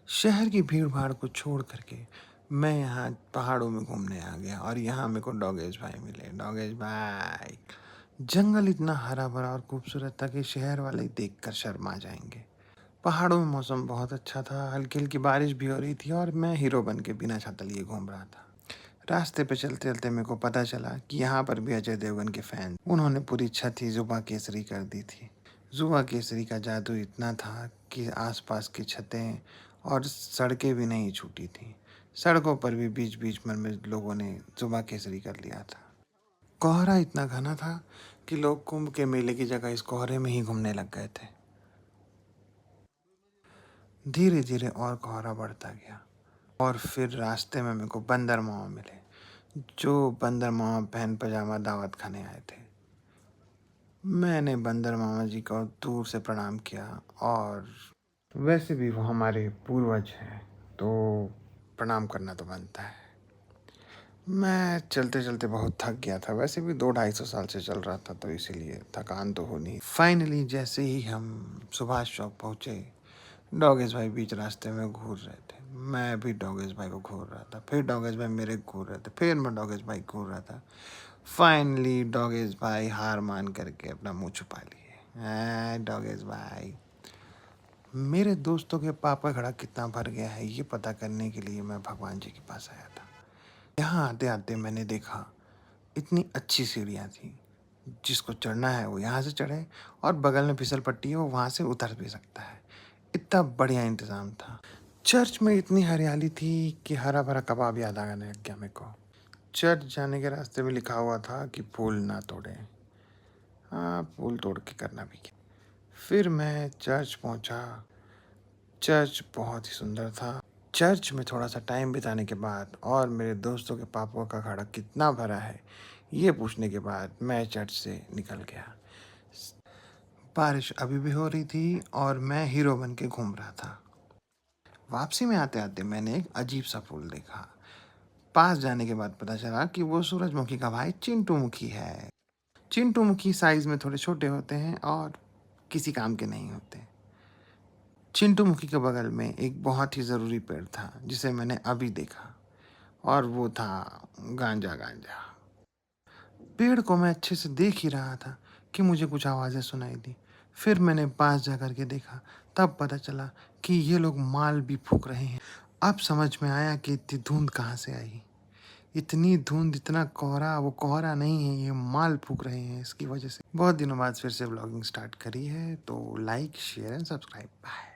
शहर की भीड़-भाड़ को छोड़ कर के मैं यहाँ पहाड़ों में घूमने आ गया और यहाँ मेरे को डॉगेश भाई मिले। डॉगेश भाई, जंगल इतना हरा-भरा और खूबसूरत था कि शहर वाले देखकर शर्मा जाएँगे। पहाड़ों में मौसम बहुत अच्छा था, हल्की-हल्की बारिश भी हो रही थी और मैं हीरो बन के बिना छाता लिए घूम रहा था। रास्ते पे चलते-चलते मेरे को पता चला कि यहाँ पर भी अजय देवगन के फैन उन्होंने पूरी छत ही जुबा केसरी कर दी थी। जुबा केसरी का जादू इतना था कि आसपास की छतें और सड़कें भी नहीं छूटी थीं। सड़कों पर भी बीच-बीच में लोगों ने जुबा केसरी कर लिया था। कोहरा इतना घना था कि लोग कुंभ के मेले की जगह इस कोहरे में ही घूमने लग गए थे। धीरे-धीरे और कोहरा बढ़ता गया और फिर रास्ते में मेरे को बंदर मामा मिले, जो बंदर मामा पहन पजामा दावत खाने आए थे। मैंने बंदर मामा जी को दूर से प्रणाम किया और वैसे भी वो हमारे पूर्वज हैं, तो प्रणाम करना तो बनता है। मैं चलते-चलते बहुत थक गया था, वैसे भी 2 ढाई सौ साल से चल रहा था तो इसीलिए थकान तो होनी। फाइनली जैसे ही हम सुभाष चौक पहुँचे, डॉगेश भाई बीच रास्ते में घूर रहे थे। मैं भी डॉगेश भाई को घूर रहा था, फिर डॉगेश भाई मेरे को घूर रहे थे, फिर मैं डॉगेश भाई को घूर रहा था। फाइनली डॉगेश भाई हार मान करके अपना मुँह छुपा लिए। डॉगेश भाई, मेरे दोस्तों के पाप का घड़ा कितना भर गया है ये पता करने के लिए मैं भगवान जी के पास आया था। यहाँ आते-आते मैंने देखा इतनी अच्छी सीढ़ियाँ थी, जिसको चढ़ना है वो यहाँ से चढ़े और बगल में फिसल पट्टी है वो वहाँ से उतर भी सकता है। इतना बढ़िया इंतज़ाम था। चर्च में इतनी हरियाली थी कि हरा-भरा कबाब याद आने लग गया मेरे को। चर्च जाने के रास्ते में लिखा हुआ था कि फूल ना तोड़ें। हाँ, फूल तोड़ के करना भी क्या। फिर मैं चर्च पहुँचा। चर्च बहुत ही सुंदर था। चर्च में थोड़ा-सा टाइम बिताने के बाद और मेरे दोस्तों के पापों का घड़ा कितना भरा है, ये पूछने के बाद मैं चर्च से निकल गया। बारिश अभी भी हो रही थी और मैं हीरो बन के घूम रहा था। वापसी में आते-आते मैंने एक अजीब-सा फूल देखा। पास जाने के बाद पता चला कि वो सूरजमुखी का भाई चिंटूमुखी है। चिंटूमुखी साइज़ में थोड़े छोटे होते हैं और किसी काम के नहीं होते। चिंटूमुखी के बगल में एक बहुत ही ज़रूरी पेड़ था, जिसे मैंने अभी देखा और वो था गांजा। पेड़ को मैं अच्छे से देख ही रहा था कि मुझे कुछ आवाज़ें सुनाई दी। फिर मैंने पास जा कर के देखा, तब पता चला कि ये लोग माल भी फूँक रहे हैं। अब समझ में आया कि इतनी धुंध कहाँ से आई। इतनी धुंध, इतना कोहरा, वो कोहरा नहीं है, ये माल फूँक रहे हैं इसकी वजह से। बहुत दिनों बाद फिर से व्लॉगिंग स्टार्ट करी है, तो like, share and subscribe. Bye.